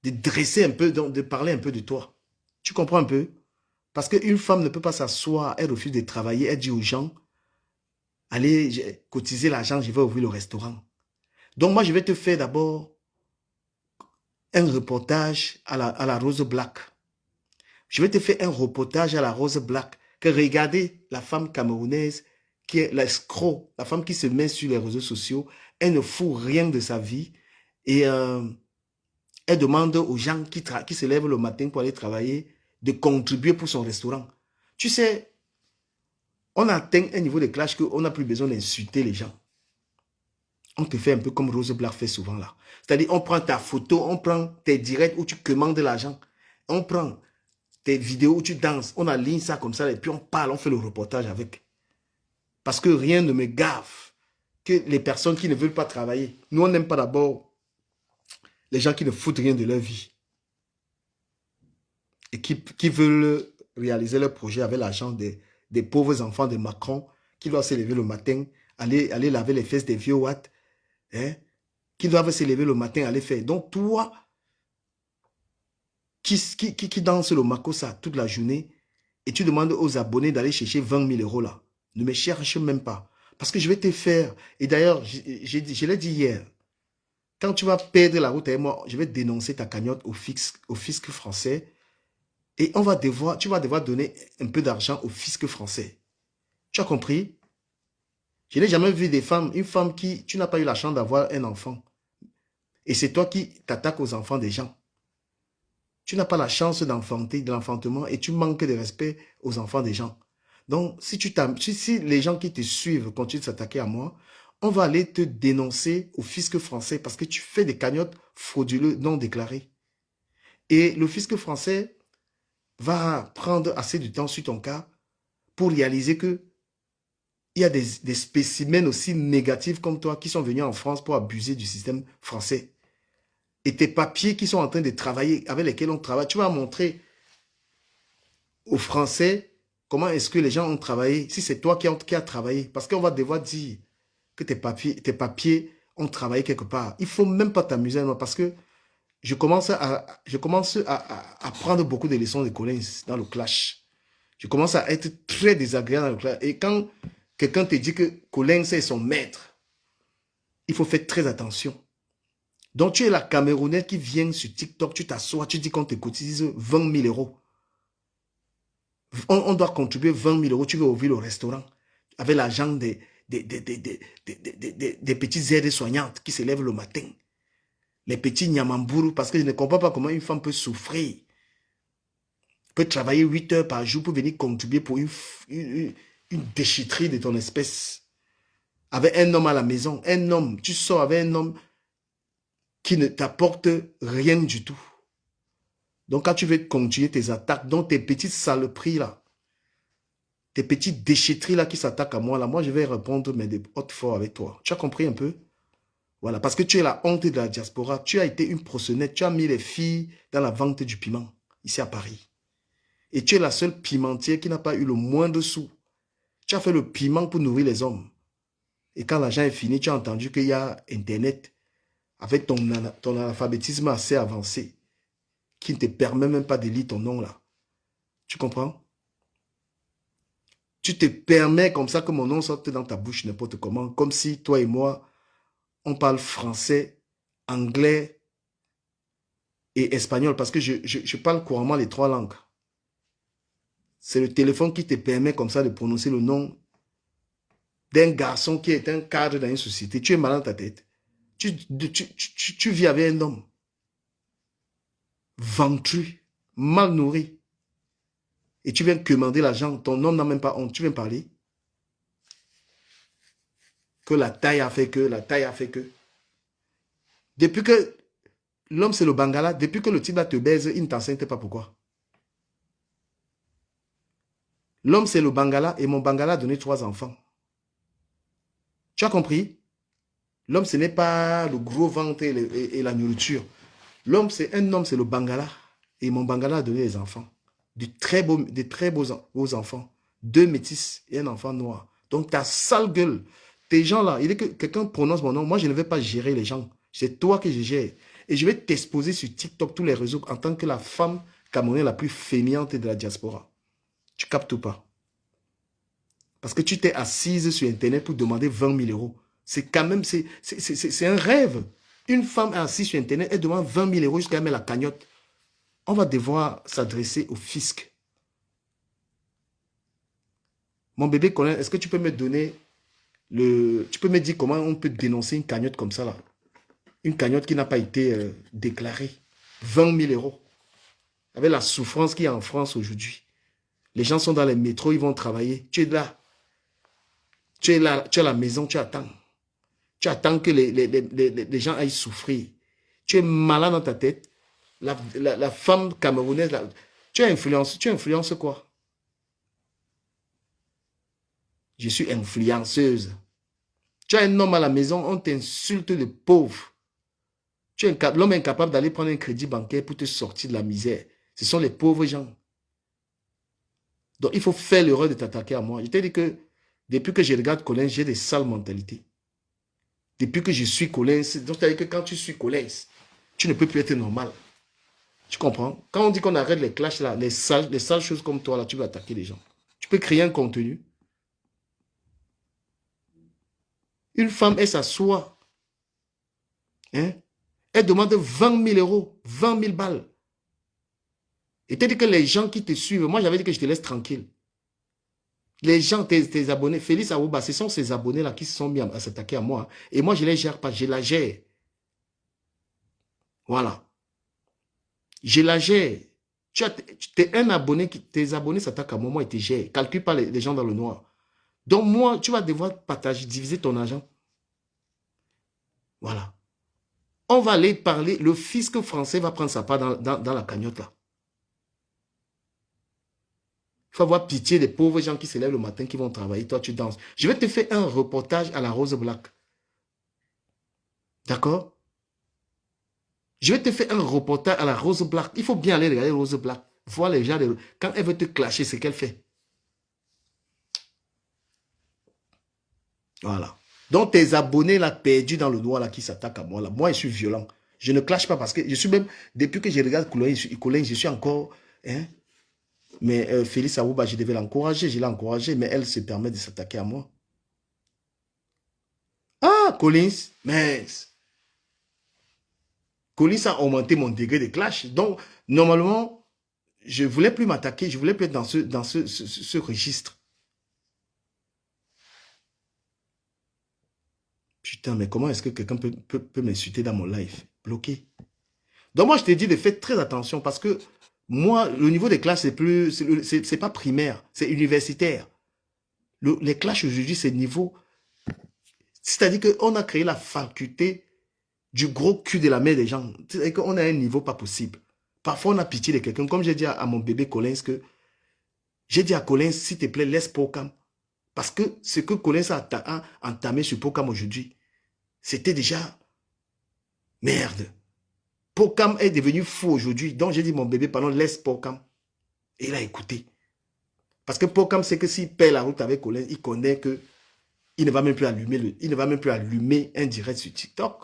Speaker 1: de parler un peu de toi. Tu comprends un peu? Parce qu'une femme ne peut pas s'asseoir, elle refuse de travailler, elle dit aux gens, allez cotiser l'argent, je vais ouvrir le restaurant. Donc moi, je vais te faire d'abord un reportage à la Rose Black. Je vais te faire un reportage à la Rose Black. Que regardez la femme camerounaise qui est l'escroc, la femme qui se met sur les réseaux sociaux, elle ne fout rien de sa vie et elle demande aux gens qui se lèvent le matin pour aller travailler de contribuer pour son restaurant. Tu sais, on atteint un niveau de clash qu'on n'a plus besoin d'insulter les gens. On te fait un peu comme Rose Black fait souvent là. C'est-à-dire, on prend ta photo, on prend tes directs où tu commandes l'argent. On prend tes vidéos où tu danses. On aligne ça comme ça et puis on parle, on fait le reportage avec. Parce que rien ne me gave que les personnes qui ne veulent pas travailler. Nous, on n'aime pas d'abord les gens qui ne foutent rien de leur vie. Et qui veulent réaliser leur projet avec l'argent des pauvres enfants de Macron qui doivent se lever le matin, aller laver les fesses des vieux watts. Hein, qui doivent se lever le matin, aller faire. Donc, toi, qui danse le makossa toute la journée, et tu demandes aux abonnés d'aller chercher 20 000 € là, ne me cherche même pas. Parce que je vais te faire. Et d'ailleurs, je l'ai dit hier, quand tu vas perdre la route avec moi, je vais dénoncer ta cagnotte au fisc français, et tu vas devoir donner un peu d'argent au fisc français. Tu as compris? Je n'ai jamais vu une femme qui, tu n'as pas eu la chance d'avoir un enfant. Et c'est toi qui t'attaques aux enfants des gens. Tu n'as pas la chance d'enfanter, de l'enfantement, et tu manques de respect aux enfants des gens. Donc, si les gens qui te suivent continuent de s'attaquer à moi, on va aller te dénoncer au fisc français parce que tu fais des cagnottes frauduleuses non déclarées. Et le fisc français va prendre assez de temps sur ton cas pour réaliser que il y a des spécimens aussi négatifs comme toi qui sont venus en France pour abuser du système français. Et tes papiers qui sont en train de travailler, avec lesquels on travaille, tu vas montrer aux Français comment est-ce que les gens ont travaillé, si c'est toi qui as travaillé. Parce qu'on va devoir dire que tes papiers ont travaillé quelque part. Il ne faut même pas t'amuser parce que je commence à prendre beaucoup de leçons de Collins dans le clash. Je commence à être très désagréable dans le clash. Et quand quelqu'un te dit que Collins est son maître, il faut faire très attention. Donc, tu es la Camerounaise qui vient sur TikTok, tu t'assois, tu dis qu'on te cotise 20 000 €. On doit contribuer 20 000 €, tu veux ouvrir le restaurant avec l'argent des petites aides soignantes qui se lèvent le matin. Les petits nyamambourou, parce que je ne comprends pas comment une femme peut souffrir. Peut travailler 8 heures par jour pour venir contribuer pour une déchetterie de ton espèce. Avec un homme à la maison, un homme, tu sors avec un homme qui ne t'apporte rien du tout. Donc, quand tu veux continuer tes attaques, donc tes petites saloperies là, tes petites déchetteries là qui s'attaquent à moi, là, moi je vais répondre mais de haute force avec toi. Tu as compris un peu? Voilà, parce que tu es la honte de la diaspora. Tu as été une proxénète. Tu as mis les filles dans la vente du piment, ici à Paris. Et tu es la seule pimentière qui n'a pas eu le moindre sou. Tu as fait le piment pour nourrir les hommes. Et quand l'argent est fini, tu as entendu qu'il y a Internet avec ton alphabétisme assez avancé qui ne te permet même pas de lire ton nom là. Tu comprends? Tu te permets comme ça que mon nom sorte dans ta bouche n'importe comment, comme si toi et moi, on parle français, anglais et espagnol, parce que je parle couramment les 3 langues. C'est le téléphone qui te permet comme ça de prononcer le nom d'un garçon qui est un cadre dans une société. Tu es malin dans ta tête. Tu vis avec un homme ventru, mal nourri. Et tu viens commander l'argent, ton homme n'a même pas honte. Tu viens parler que la taille a fait que, la taille a fait que. Depuis que L'homme, c'est le Bangala. Depuis que le type là te baise, il ne t'enseigne pas pourquoi. L'homme, c'est le Bangala et mon Bangala a donné 3 enfants. Tu as compris? L'homme, ce n'est pas le gros ventre et la nourriture. L'homme, c'est un homme, c'est le Bangala. Et mon Bangala a donné des enfants. Des très beaux enfants. 2 métis et un enfant noir. Donc, ta sale gueule. Tes gens là, il est que quelqu'un prononce mon nom. Moi, je ne vais pas gérer les gens. C'est toi que je gère. Et je vais t'exposer sur TikTok, tous les réseaux, en tant que la femme camerounaise la plus fainéante de la diaspora. Tu captes ou pas? Parce que tu t'es assise sur Internet pour demander 20 000 euros. C'est quand même, c'est un rêve. Une femme assise sur Internet, elle demande 20 000 euros jusqu'à mettre la cagnotte. On va devoir s'adresser au fisc. Mon bébé Colin, est-ce que tu peux me donner tu peux me dire comment on peut dénoncer une cagnotte comme ça là? Une cagnotte qui n'a pas été déclarée. 20 000 euros. Avec la souffrance qu'il y a en France aujourd'hui. Les gens sont dans les métros, ils vont travailler. Tu es là. Tu es là, tu es à la maison, tu attends. Tu attends que les gens aillent souffrir. Tu es malade dans ta tête. La femme camerounaise, tu influences quoi? Je suis influenceuse. Tu as un homme à la maison, on t'insulte de pauvre. L'homme est incapable d'aller prendre un crédit bancaire pour te sortir de la misère. Ce sont les pauvres gens. Donc, il faut faire l'erreur de t'attaquer à moi. Je t'ai dit que depuis que je regarde Colin, j'ai des sales mentalités. Depuis que je suis Colin, donc c'est-à-dire que quand tu suis Colin, tu ne peux plus être normal. Tu comprends? Quand on dit qu'on arrête les clashs, là, les sales choses comme toi, là, tu veux attaquer les gens. Tu peux créer un contenu. Une femme, elle s'assoit. Hein? Elle demande 20 000 euros, 20 000 balles. Et tu dis que les gens qui te suivent, moi j'avais dit que je te laisse tranquille. Les gens, tes abonnés, Félix Awouba, ce sont ces abonnés-là qui se sont mis à s'attaquer à moi. Et moi, je ne les gère pas, je la gère. Voilà. Je la gère. Tu es un abonné, tes abonnés s'attaquent à moi, moi, ils te gèrent. Calcule pas les gens dans le noir. Donc moi, tu vas devoir partager, diviser ton argent. Voilà. On va aller parler, le fisc français va prendre sa part dans la cagnotte là. Il faut avoir pitié des pauvres gens qui se lèvent le matin, qui vont travailler. Toi, tu danses. Je vais te faire un reportage à la Rose Black. D'accord? Je vais te faire un reportage à la Rose Black. Il faut bien aller regarder Rose Black. Voir les gens. Quand elle veut te clasher, c'est qu'elle fait. Voilà. Donc, tes abonnés là, perdus dans le noir là, qui s'attaquent à moi là. Moi, je suis violent. Je ne clash pas parce que je suis même, depuis que je regarde Colin, je suis encore... Hein, mais Félix Awouba, je devais l'encourager, je l'ai encouragé, mais elle se permet de s'attaquer à moi. Ah, Collins, mais Collins a augmenté mon degré de clash. Donc, normalement, je ne voulais plus m'attaquer, je ne voulais plus être dans ce registre. Putain, mais comment est-ce que quelqu'un peut m'insulter dans mon live? Bloqué. Donc, moi, je te dis de faire très attention parce que moi, le niveau des classes, c'est pas primaire, c'est universitaire. Les classes aujourd'hui, c'est niveau... C'est-à-dire qu'on a créé la faculté du gros cul de la mère des gens. C'est-à-dire qu'on a un niveau pas possible. Parfois, on a pitié de quelqu'un. Comme j'ai dit à mon bébé Collins que... J'ai dit à Collins, s'il te plaît, laisse Pocam. Parce que ce que Collins a entamé sur Pocam aujourd'hui, c'était déjà... Merde. Pocam est devenu fou aujourd'hui. Donc, j'ai dit, mon bébé, pardon, laisse Pocam. Et il a écouté. Parce que Pocam sait que s'il paie la route avec Colin, il connaît que il ne va même plus allumer un direct sur TikTok.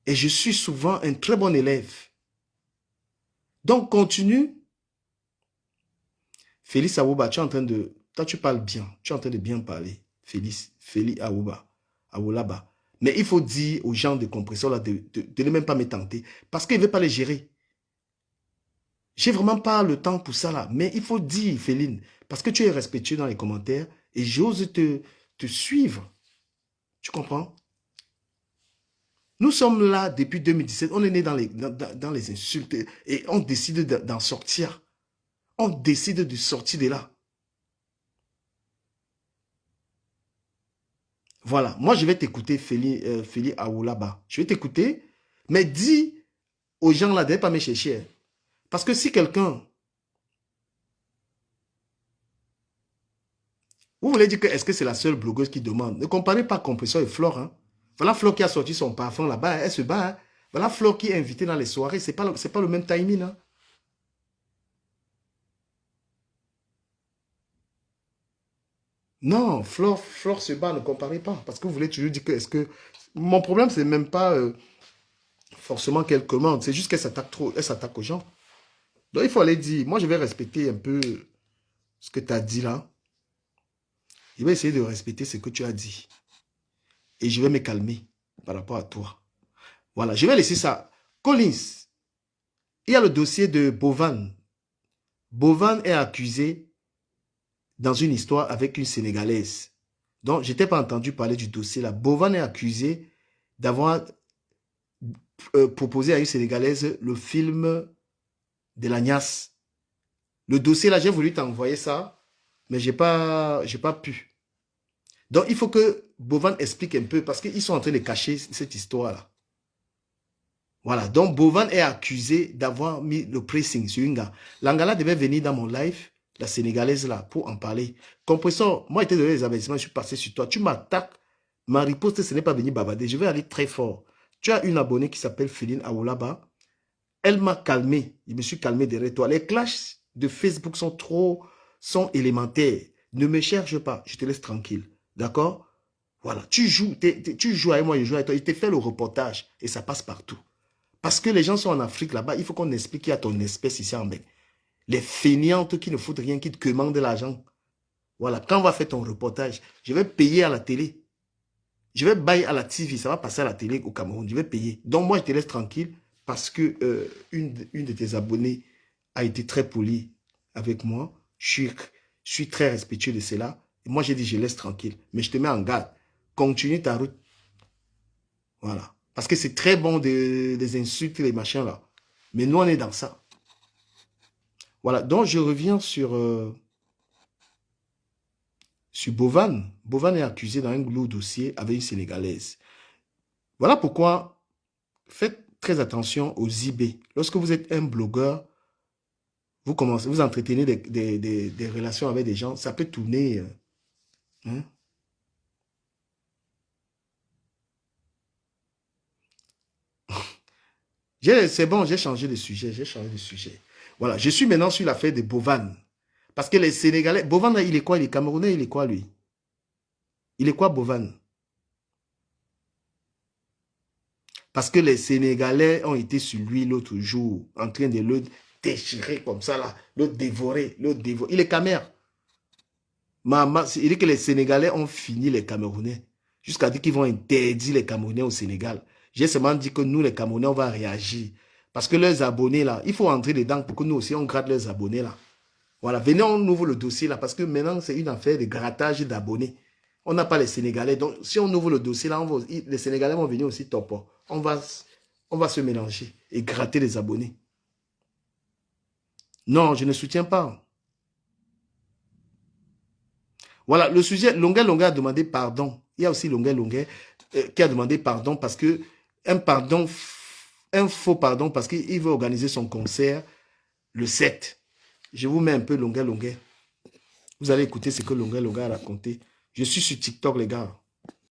Speaker 1: Et je suis souvent un très bon élève. Donc, continue. Félix Awouba, tu es en train de... Toi, tu parles bien. Tu es en train de bien parler. Félix Awouba. Awoulaba. Mais il faut dire aux gens de compresseurs là de ne même pas me tenter. Parce qu'ils ne veulent pas les gérer. J'ai vraiment pas le temps pour ça là. Mais il faut dire, Féline, parce que tu es respectueux dans les commentaires et j'ose te suivre. Tu comprends? Nous sommes là depuis 2017. On est né dans les insultes et on décide d'en sortir. On décide de sortir de là. Voilà. Moi, je vais t'écouter, Félix Awoulaba. Je vais t'écouter Mais dis aux gens là, d'aller pas me chercher. Hein. Parce que si quelqu'un... Vous voulez dire que est-ce que c'est la seule blogueuse qui demande? Ne comparez pas Compressor et Flore. Hein. Voilà Flore qui a sorti son parfum là-bas. Elle se bat. Hein. Voilà Flore qui est invitée dans les soirées. C'est pas le même timing. Hein. Non, Flore se bat, ne comparez pas. Parce que vous voulez toujours dire que est-ce que... Mon problème, c'est même pas forcément qu'elle commande. C'est juste qu'elle s'attaque trop. Elle s'attaque aux gens. Donc il faut aller dire, moi je vais respecter un peu ce que tu as dit là. Je vais essayer de respecter ce que tu as dit. Et je vais me calmer par rapport à toi. Voilà, je vais laisser ça. Collins, il y a le dossier de Bovan. Bovan est accusé dans une histoire avec une Sénégalaise. Donc, je n'étais pas entendu parler du dossier là. Bovan est accusé d'avoir proposé à une Sénégalaise le film de l'Agnace. Le dossier là, j'ai voulu t'envoyer ça, mais j'ai pas pu. Donc, il faut que Bovan explique un peu, parce qu'ils sont en train de cacher cette histoire-là. Voilà. Donc, Bovan est accusé d'avoir mis le pressing sur une gars. L'Angala devait venir dans mon live, la Sénégalaise là, pour en parler. Compressor, moi, j'étais donné les avertissements, je suis passé sur toi. Tu m'attaques. Ma riposte, ce n'est pas venir babader. Je vais aller très fort. Tu as une abonnée qui s'appelle Féline Aoulaba. Elle m'a calmé. Je me suis calmé derrière toi. Les clashs de Facebook sont élémentaires. Ne me cherche pas. Je te laisse tranquille. D'accord? Voilà. Tu joues avec moi, je joue avec toi. Je t'ai fait le reportage et ça passe partout. Parce que les gens sont en Afrique là-bas. Il faut qu'on explique qu'il y a ton espèce ici en Belgique. Les fainéantes qui ne foutent rien, qui te commandent de l'argent. Voilà. Quand on va faire ton reportage, je vais payer à la télé. Je vais bailler à la TV. Ça va passer à la télé au Cameroun. Je vais payer. Donc moi, je te laisse tranquille. Parce que une de tes abonnés a été très polie avec moi. Je suis très respectueux de cela. Et moi, j'ai dit, je laisse tranquille. Mais je te mets en garde. Continue ta route. Voilà. Parce que c'est très bon des insultes, les machins là. Mais nous, on est dans ça. Voilà. Donc, je reviens sur Bovan. Bovan est accusé dans un lourd dossier avec une Sénégalaise. Voilà pourquoi faites très attention aux IB. Lorsque vous êtes un blogueur, vous entretenez des relations avec des gens, ça peut tourner. Hein? C'est bon, j'ai changé de sujet. Voilà, je suis maintenant sur l'affaire de Bovan. Parce que les Sénégalais... Bovan, il est quoi? Il est Camerounais, il est quoi, lui? Il est quoi, Bovan? Parce que les Sénégalais ont été sur lui l'autre jour, en train de le déchirer comme ça, là, le dévorer. Il est Camère. Il dit que les Sénégalais ont fini les Camerounais. Jusqu'à dire qu'ils vont interdire les Camerounais au Sénégal. J'ai seulement dit que nous, les Camerounais, on va réagir. Parce que leurs abonnés, là, il faut entrer dedans pour que nous aussi, on gratte leurs abonnés, là. Voilà, venez, on ouvre le dossier, là, parce que maintenant, c'est une affaire de grattage d'abonnés. On n'a pas les Sénégalais. Donc, si on ouvre le dossier, là, les Sénégalais vont venir aussi top. On va se mélanger et gratter les abonnés. Non, je ne soutiens pas. Voilà, le sujet, Longuet a demandé pardon. Il y a aussi Longuet qui a demandé pardon parce que un faux pardon parce qu'il veut organiser son concert le 7. Je vous mets un peu Longuet. Vous allez écouter ce que Longuet a raconté. Je suis sur TikTok, les gars.